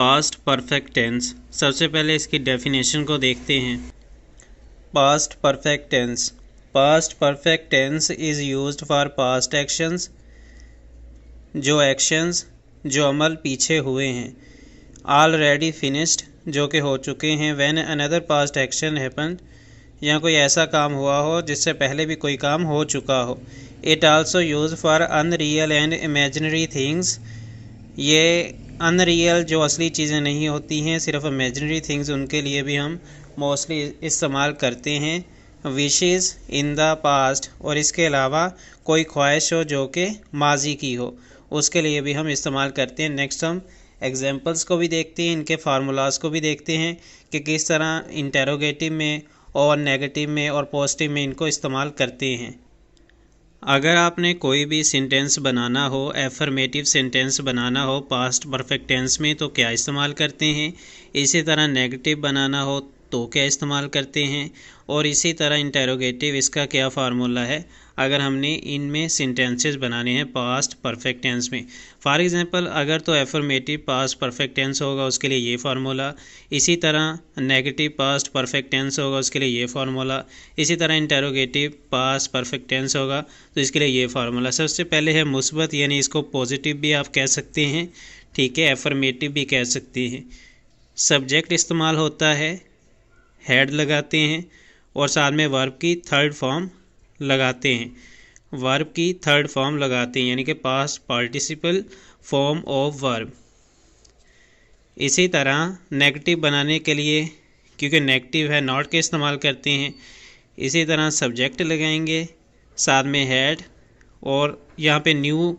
Past perfect tense. सबसे पहले इसकी डेफिनेशन को देखते हैं। Past perfect tense. Past perfect tense is used for past actions, जो अमल पीछे हुए हैं। ऑलरेडी फिनिश्ड, जो कि हो चुके हैं। When another past action happen, या कोई ऐसा काम हुआ हो जिससे पहले भी कोई काम हो चुका हो। It also use for unreal and imaginary things. ये अनरियल जो असली चीज़ें नहीं होती हैं, सिर्फ इमेजिनरी थिंग्स, उनके लिए भी हम मोस्टली इस्तेमाल करते हैं। विशेज़ इन द पास्ट, और इसके अलावा कोई ख्वाहिश हो जो कि माजी की हो, उसके लिए भी हम इस्तेमाल करते हैं। नेक्स्ट हम एग्जांपल्स को भी देखते हैं, इनके फार्मूलाज को भी देखते हैं कि किस तरह इंटेरोगेटिव में और नेगेटिव में और पॉजिटिव में इनको इस्तेमाल करते हैं। अगर आपने कोई भी सेंटेंस बनाना हो, एफर्मेटिव सेंटेंस बनाना हो पास्ट परफेक्ट टेंस में, तो क्या इस्तेमाल करते हैं। इसी तरह नेगेटिव बनाना हो तो क्या इस्तेमाल करते हैं। और इसी तरह इंटेरोगेटिव, इसका क्या फार्मूला है अगर हमने इनमें सेंटेंसेस बनाने हैं पास्ट परफेक्ट टेंस में। फॉर एग्जांपल, अगर तो एफर्मेटिव पास्ट परफेक्ट टेंस होगा उसके लिए ये फार्मूला, इसी तरह नेगेटिव पास्ट परफेक्ट टेंस होगा उसके लिए ये फार्मूला, इसी तरह इंटेरोगेटिव पास्ट परफेक्ट टेंस होगा तो इसके लिए ये फार्मूला। सबसे पहले है मुस्बत, यानी इसको पॉजिटिव भी आप कह सकते हैं, ठीक है, एफर्मेटिव भी कह सकते हैं। सब्जेक्ट इस्तेमाल होता है, हेड लगाते हैं और साथ में वर्ब की थर्ड फॉर्म लगाते हैं। वर्ब की थर्ड फॉर्म लगाते हैं, यानी कि past participle form of verb. इसी तरह नेगेटिव बनाने के लिए, क्योंकि नेगेटिव है, नॉट के इस्तेमाल करते हैं। इसी तरह सब्जेक्ट लगाएंगे, साथ में हेड, और यहाँ पे न्यू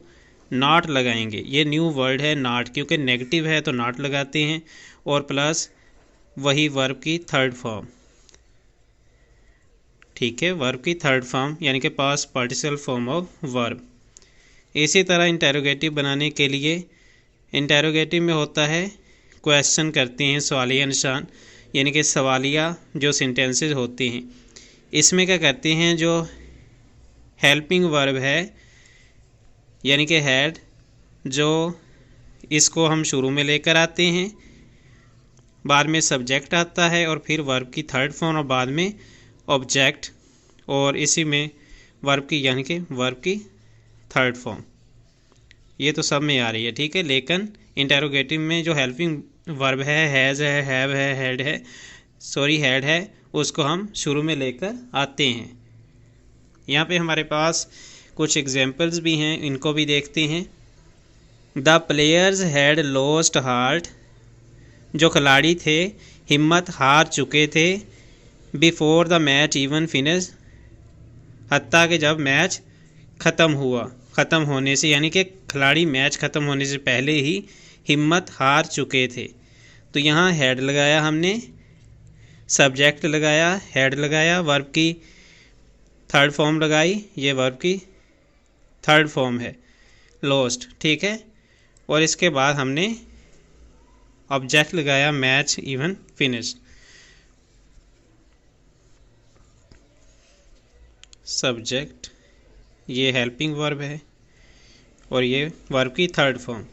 नॉट लगाएंगे। ये न्यू वर्ड है नॉट, क्योंकि नेगेटिव है तो नॉट लगाते हैं, और प्लस वही वर्ब की थर्ड फॉर्म, ठीक है, वर्ब की थर्ड फॉर्म यानी कि past participle form of verb. इसी तरह इंटेरोगेटिव बनाने के लिए, इंटेरोगेटिव में होता है क्वेश्चन करते हैं, सवालिया निशान, यानी कि सवालिया जो सेंटेंसेस होते हैं। इसमें क्या करते हैं, जो हेल्पिंग वर्ब है यानी कि हेड, जो इसको हम शुरू में लेकर आते हैं, बाद में सब्जेक्ट आता है और फिर वर्ब की थर्ड फॉर्म, और बाद में ऑब्जेक्ट, और इसी में वर्ब की यानी कि वर्ब की थर्ड फॉर्म। ये तो सब में आ रही है, ठीक है। लेकिन इंटेरोगेटिव में जो हेल्पिंग वर्ब है, हैज़ है, हैव है, हेड है, उसको हम शुरू में लेकर आते हैं। यहाँ पे हमारे पास कुछ एग्जांपल्स भी हैं, इनको भी देखते हैं। The players had lost heart, जो खिलाड़ी थे हिम्मत हार चुके थे। Before the match even finish, हत्ता कि जब मैच ख़त्म होने से, यानी कि खिलाड़ी मैच ख़त्म होने से पहले ही हिम्मत हार चुके थे। तो यहाँ हेड लगाया हमने, सब्जेक्ट लगाया, हेड लगाया, वर्ब की थर्ड फॉर्म लगाई, ये वर्ब की थर्ड फॉर्म है लॉस्ट, ठीक है। और इसके बाद हमने ऑब्जेक्ट लगाया, मैच इवन फिनिश। सब्जेक्ट, ये हेल्पिंग वर्ब है और ये वर्ब की थर्ड फॉर्म।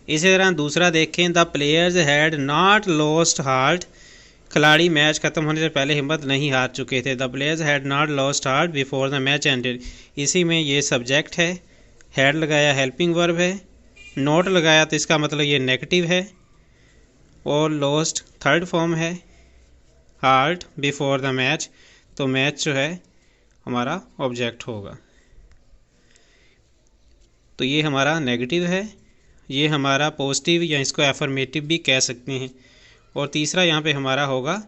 इसी तरह दूसरा देखें, the players had not lost heart, खिलाड़ी मैच ख़त्म होने से पहले हिम्मत नहीं हार चुके थे। The players had not lost heart before the match ended, इसी में ये सब्जेक्ट है, हैड लगाया हेल्पिंग वर्ब है, नॉट लगाया तो इसका मतलब ये नेगेटिव है, और लॉस्ट थर्ड फॉर्म है, हार्ट बिफोर द मैच, तो मैच जो है हमारा ऑब्जेक्ट होगा। तो ये हमारा नेगेटिव है, ये हमारा पॉजिटिव या इसको एफर्मेटिव भी कह सकते हैं। और तीसरा यहाँ पे हमारा होगा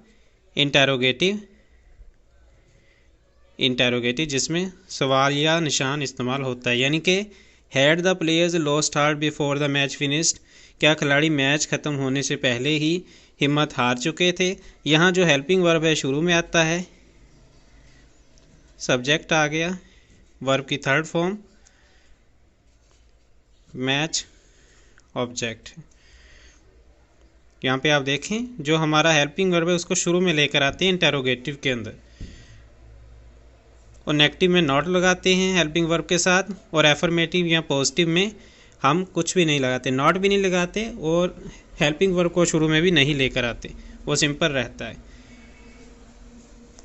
इंटेरोगेटिव, जिसमें सवाल या निशान इस्तेमाल होता है, यानी कि had the players lost heart before the match finished, क्या खिलाड़ी मैच ख़त्म होने से पहले ही हिम्मत हार चुके थे। यहाँ जो हेल्पिंग वर्ब है शुरू में आता है, सब्जेक्ट आ गया, वर्ब की थर्ड फॉर्म, मैच, ऑब्जेक्ट। यहाँ पे आप देखें जो हमारा हेल्पिंग वर्ब है उसको शुरू में लेकर आते हैं इंटेरोगेटिव के अंदर, और नेगेटिव में नॉट लगाते हैं हेल्पिंग वर्ब के साथ, और एफर्मेटिव या पॉजिटिव में हम कुछ भी नहीं लगाते, नॉट भी नहीं लगाते और हेल्पिंग वर्ब को शुरू में भी नहीं लेकर आते, वो सिंपल रहता है।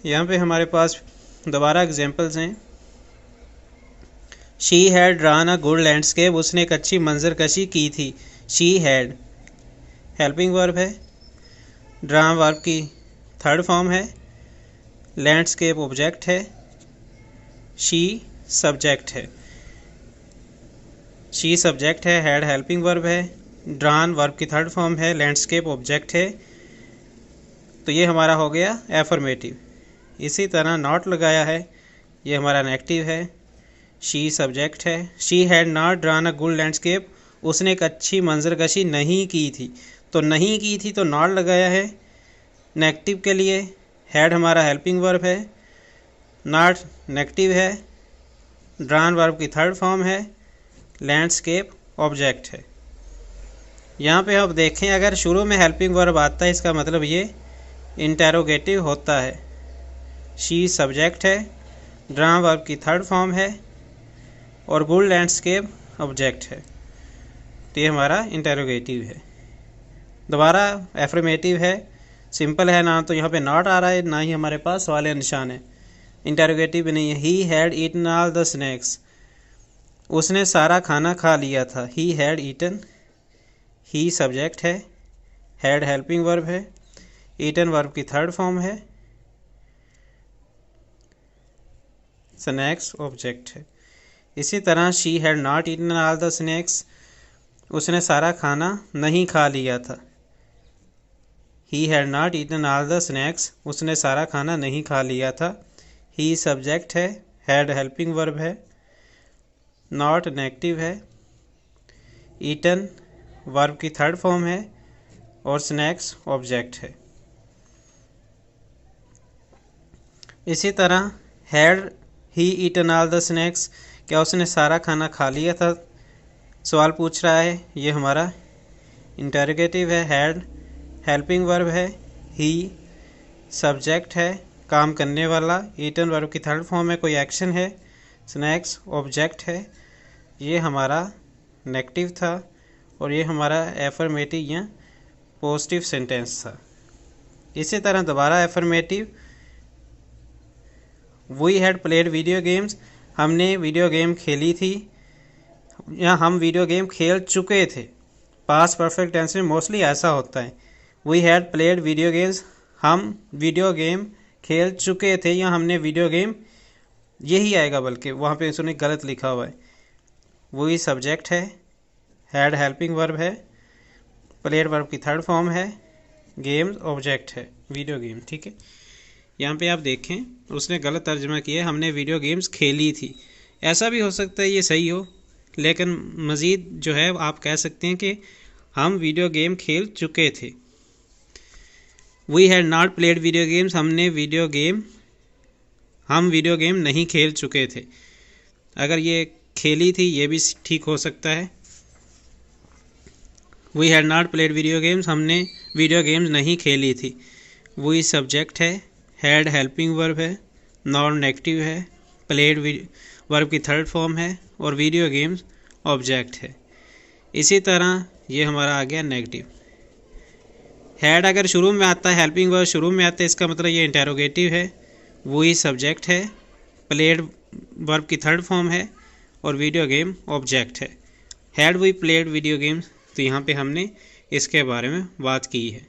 यहाँ पे हमारे पास दोबारा एग्जांपल्स हैं। She had drawn a good landscape, उसने एक अच्छी मंजर कशी की थी। शी हैड हेल्पिंग वर्ब है, ड्रॉन वर्ब की थर्ड फॉर्म है, लैंडस्केप ऑब्जेक्ट है, शी सब्जेक्ट है। शी सब्जेक्ट है, हैड हेल्पिंग वर्ब है, ड्रॉन वर्ब की थर्ड फॉर्म है, लैंडस्केप ऑब्जेक्ट है। तो ये हमारा हो गया एफर्मेटिव। इसी तरह नॉट लगाया है, ये हमारा नेगेटिव है। शी सब्जेक्ट है, she had not drawn a good landscape, उसने एक अच्छी मंजरकशी नहीं की थी। तो नहीं की थी तो नॉट लगाया है नेगेटिव के लिए। हैड हमारा हेल्पिंग वर्ब है, नॉट नेगेटिव है, ड्रॉन वर्ब की थर्ड फॉर्म है, लैंडस्केप ऑब्जेक्ट है। यहाँ पे अब देखें, अगर शुरू में हेल्पिंग वर्ब आता है इसका मतलब ये इंटेरोगेटिव होता है। शी सब्जेक्ट है, ड्रॉन वर्ब की थर्ड फॉर्म है और गुड लैंडस्केप ऑब्जेक्ट है। तो ये हमारा इंटेरोगेटिव है। दोबारा एफर्मेटिव है, सिंपल है, ना तो यहाँ पे नॉट आ रहा है ना ही हमारे पास सवाल निशान है। इंटेरोगेटिव भी नहीं है। He had eaten all the snacks, उसने सारा खाना खा लिया था। He had eaten, he subject है, हैड हेल्पिंग वर्ब है, ईटन वर्ब की थर्ड फॉर्म है, स्नैक्स ऑब्जेक्ट है। इसी तरह she had not eaten all the snacks, उसने सारा खाना नहीं खा लिया था। He had not eaten all the snacks, उसने सारा खाना नहीं खा लिया था। ही सब्जेक्ट है, हैड हेल्पिंग वर्ब है, नॉट नेगेटिव है, ईटन वर्ब की थर्ड फॉर्म है और स्नैक्स ऑब्जेक्ट है। इसी तरह had he eaten all the snacks, क्या उसने सारा खाना खा लिया था, सवाल पूछ रहा है, ये हमारा इंटरोगेटिव है। हैड हेल्पिंग वर्ब है, ही सब्जेक्ट है, काम करने वाला, ईटन वर्ब की थर्ड फॉर्म है, कोई एक्शन है, स्नैक्स ऑब्जेक्ट है। ये हमारा नेगेटिव था और ये हमारा एफर्मेटिव या पॉजिटिव सेंटेंस था। इसी तरह दोबारा affirmative, we had played video games, हमने वीडियो गेम खेली थी या हम वीडियो गेम खेल चुके थे। पास्ट परफेक्ट टेंस में मोस्टली ऐसा होता है। We had played video games, हम वीडियो गेम खेल चुके थे या हमने वीडियो गेम, यही आएगा, बल्कि वहाँ पे उसने गलत लिखा हुआ है। वही सब्जेक्ट है, हैड हेल्पिंग वर्ब है, प्लेड वर्ब की थर्ड फॉर्म है, गेम्स ऑब्जेक्ट है, वीडियो गेम। ठीक है, यहाँ पे आप देखें उसने गलत तर्जमा किया, हमने वीडियो गेम्स खेली थी। ऐसा भी हो सकता है ये सही हो, लेकिन मज़ीद जो है आप कह सकते हैं कि हम वीडियो गेम खेल चुके थे। We had not played video games, हम वीडियो गेम नहीं खेल चुके थे। अगर ये खेली थी ये भी ठीक हो सकता है। We had not played video games, हमने वीडियो गेम्स नहीं खेली थी। वी सब्जेक्ट है, हैड हेल्पिंग वर्ब है, नॉन नेगेटिव है, प्लेड वर्ब की थर्ड फॉर्म है और वीडियो गेम्स ऑब्जेक्ट है। इसी तरह ये हमारा आ गया नेगेटिव। हैड अगर शुरू में आता है, हेल्पिंग वर्ब शुरू में आता है, इसका मतलब ये इंटेरोगेटिव है। वही सब्जेक्ट है, प्लेड वर्ब की थर्ड फॉर्म है और वीडियो गेम ऑब्जेक्ट है। Had we played video games, तो यहाँ पे हमने इसके बारे में बात की है।